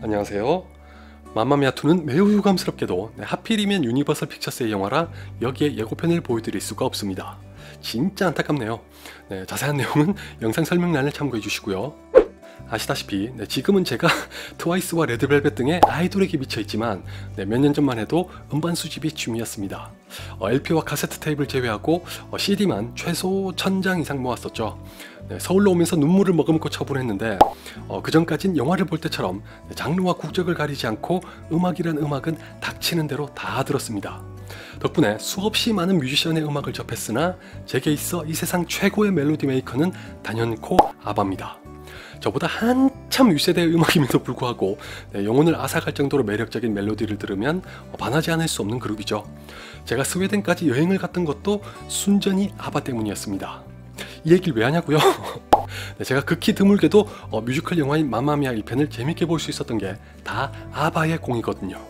안녕하세요. 맘마미아2는 매우 유감스럽게도 하필이면 유니버설 픽처스의 영화라 여기에 예고편을 보여드릴 수가 없습니다. 진짜 안타깝네요. 자세한 내용은 영상 설명란을 참고해 주시고요. 아시다시피 지금은 제가 트와이스와 레드벨벳 등의 아이돌에게 미쳐있지만 몇 년 전만 해도 음반 수집이 취미였습니다. LP와 카세트 테이프를 제외하고 CD만 최소 1000장 이상 모았었죠. 서울로 오면서 눈물을 머금고 처분했는데 그 전까진 영화를 볼 때처럼 장르와 국적을 가리지 않고 음악이란 음악은 닥치는 대로 다 들었습니다. 덕분에 수없이 많은 뮤지션의 음악을 접했으나 제게 있어 이 세상 최고의 멜로디 메이커는 단연코 아바입니다. 저보다 한참 윗세대의 음악임에도 불구하고 영혼을 앗아갈 정도로 매력적인 멜로디를 들으면 반하지 않을 수 없는 그룹이죠. 제가 스웨덴까지 여행을 갔던 것도 순전히 아바 때문이었습니다. 이 얘기를 왜 하냐고요? 제가 극히 드물게도 뮤지컬 영화인 맘마미아 1편을 재밌게 볼 수 있었던 게 다 아바의 공이거든요.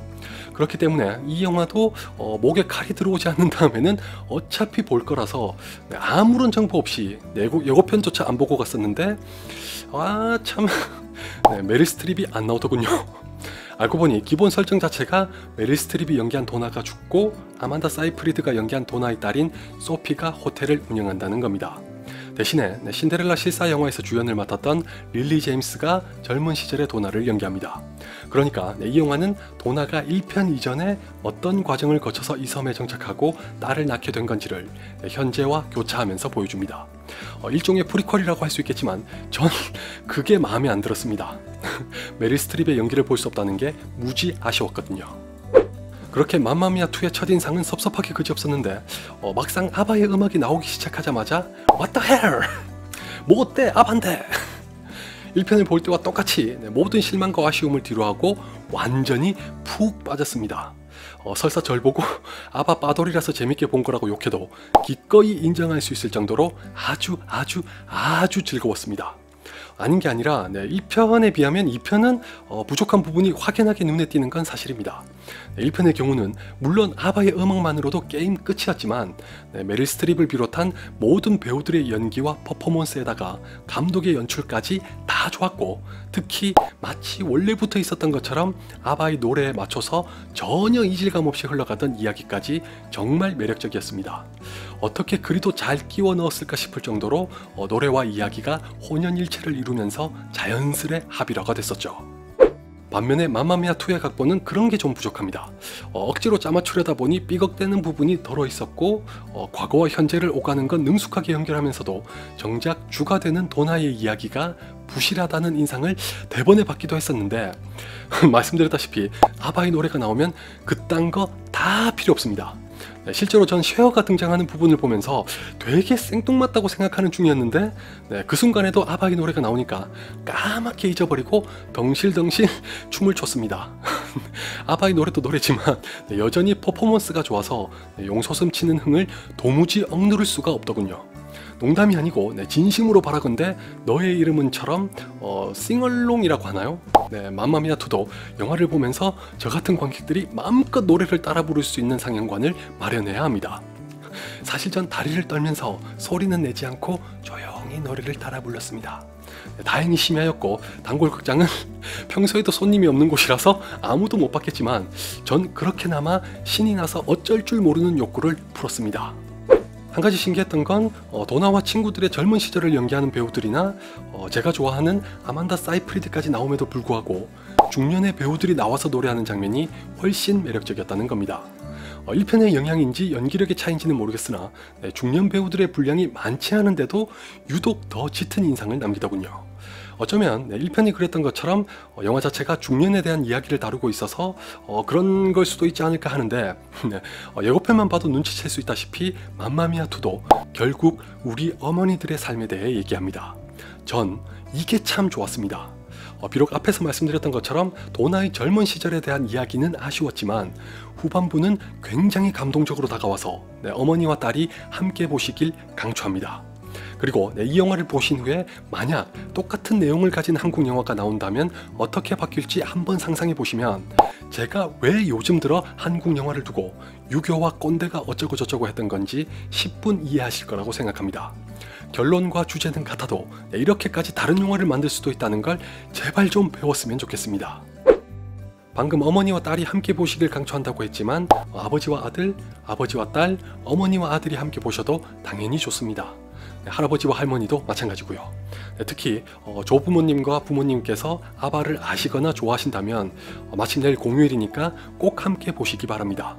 그렇기 때문에 이 영화도 목에 칼이 들어오지 않는 다음에는 어차피 볼 거라서 아무런 정보 없이 예고편조차 안 보고 갔었는데 참 메릴 스트립이 안 나오더군요. 알고 보니 기본 설정 자체가 메릴 스트립이 연기한 도나가 죽고 아만다 사이프리드가 연기한 도나의 딸인 소피가 호텔을 운영한다는 겁니다. 대신에 신데렐라 실사 영화에서 주연을 맡았던 릴리 제임스가 젊은 시절의 도나를 연기합니다. 그러니까 이 영화는 도나가 1편 이전에 어떤 과정을 거쳐서 이 섬에 정착하고 딸을 낳게 된 건지를 현재와 교차하면서 보여줍니다. 일종의 프리퀄이라고 할 수 있겠지만 전 그게 마음에 안 들었습니다. 메릴 스트립의 연기를 볼 수 없다는 게 무지 아쉬웠거든요. 그렇게 맘마미아2의 첫인상은 섭섭하게 그지없었는데 막상 아바의 음악이 나오기 시작하자마자 What the hell! 뭐 어때 아반데! 1편을 볼 때와 똑같이 모든 실망과 아쉬움을 뒤로하고 완전히 푹 빠졌습니다. 설사 절 보고 아바 빠돌이라서 재밌게 본 거라고 욕해도 기꺼이 인정할 수 있을 정도로 아주 즐거웠습니다. 아닌 게 아니라 1편에 비하면 2편은 부족한 부분이 확연하게 눈에 띄는 건 사실입니다. 1편의 경우는 물론 아바의 음악만으로도 게임 끝이었지만 메릴 스트립을 비롯한 모든 배우들의 연기와 퍼포먼스에다가 감독의 연출까지 다 좋았고, 특히 마치 원래부터 있었던 것처럼 아바의 노래에 맞춰서 전혀 이질감 없이 흘러가던 이야기까지 정말 매력적이었습니다. 어떻게 그리도 잘 끼워 넣었을까 싶을 정도로 노래와 이야기가 혼연일체를 이루면서 자연스레 합일화가 됐었죠. 반면에 맘마미아2의 각본은 그런 게 좀 부족합니다. 억지로 짜맞추려다 보니 삐걱대는 부분이 덜어 있었고, 과거와 현재를 오가는 건 능숙하게 연결하면서도 정작 주가 되는 도나의 이야기가 부실하다는 인상을 대번에 받기도 했었는데 말씀드렸다시피 아바의 노래가 나오면 그딴 거 다 필요 없습니다. 실제로 전 쉐어가 등장하는 부분을 보면서 되게 생뚱맞다고 생각하는 중이었는데 그 순간에도 아바의 노래가 나오니까 까맣게 잊어버리고 덩실덩실 춤을 췄습니다. 아바의 노래도 노래지만 여전히 퍼포먼스가 좋아서 용솟음 치는 흥을 도무지 억누를 수가 없더군요. 농담이 아니고 진심으로 바라건대 너의 이름은처럼 싱얼롱이라고 하나요? 맘마미아2도 영화를 보면서 저 같은 관객들이 마음껏 노래를 따라 부를 수 있는 상영관을 마련해야 합니다. 사실 전 다리를 떨면서 소리는 내지 않고 조용히 노래를 따라 불렀습니다. 다행히 심야였고 단골극장은 평소에도 손님이 없는 곳이라서 아무도 못 봤겠지만 전 그렇게나마 신이 나서 어쩔 줄 모르는 욕구를 풀었습니다. 한 가지 신기했던 건 도나와 친구들의 젊은 시절을 연기하는 배우들이나 제가 좋아하는 아만다 사이프리드까지 나옴에도 불구하고 중년의 배우들이 나와서 노래하는 장면이 훨씬 매력적이었다는 겁니다. 1편의 영향인지 연기력의 차이인지는 모르겠으나 중년 배우들의 분량이 많지 않은데도 유독 더 짙은 인상을 남기더군요. 어쩌면 1편이 그랬던 것처럼 영화 자체가 중년에 대한 이야기를 다루고 있어서 그런 걸 수도 있지 않을까 하는데 예고편만 봐도 눈치챌 수 있다시피 맘마미아2도 결국 우리 어머니들의 삶에 대해 얘기합니다. 전 이게 참 좋았습니다. 비록 앞에서 말씀드렸던 것처럼 도나의 젊은 시절에 대한 이야기는 아쉬웠지만 후반부는 굉장히 감동적으로 다가와서 어머니와 딸이 함께 보시길 강추합니다. 그리고 이 영화를 보신 후에 만약 똑같은 내용을 가진 한국 영화가 나온다면 어떻게 바뀔지 한번 상상해 보시면 제가 왜 요즘 들어 한국 영화를 두고 유교와 꼰대가 어쩌고 저쩌고 했던 건지 10분 이해하실 거라고 생각합니다. 결론과 주제는 같아도 이렇게까지 다른 영화를 만들 수도 있다는 걸 제발 좀 배웠으면 좋겠습니다. 방금 어머니와 딸이 함께 보시길 강추한다고 했지만 아버지와 아들, 아버지와 딸, 어머니와 아들이 함께 보셔도 당연히 좋습니다. 할아버지와 할머니도 마찬가지고요. 특히 조부모님과 부모님께서 아바를 아시거나 좋아하신다면 마침 내일 공휴일이니까 꼭 함께 보시기 바랍니다.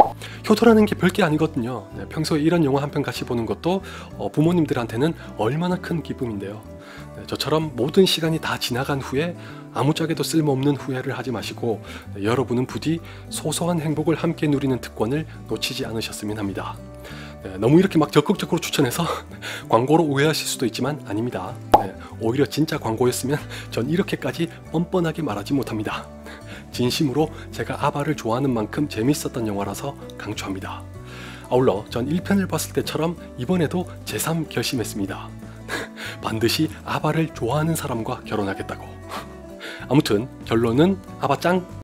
효도라는 게 별게 아니거든요. 평소에 이런 영화 한 편 같이 보는 것도 부모님들한테는 얼마나 큰 기쁨인데요. 저처럼 모든 시간이 다 지나간 후에 아무짝에도 쓸모없는 후회를 하지 마시고 여러분은 부디 소소한 행복을 함께 누리는 특권을 놓치지 않으셨으면 합니다. 너무 이렇게 막 적극적으로 추천해서 광고로 오해하실 수도 있지만 아닙니다. 오히려 진짜 광고였으면 전 이렇게까지 뻔뻔하게 말하지 못합니다. 진심으로 제가 아바를 좋아하는 만큼 재밌었던 영화라서 강추합니다. 아울러 전 1편을 봤을 때처럼 이번에도 제3 결심했습니다. 반드시 아바를 좋아하는 사람과 결혼하겠다고. 아무튼 결론은 아바 짱!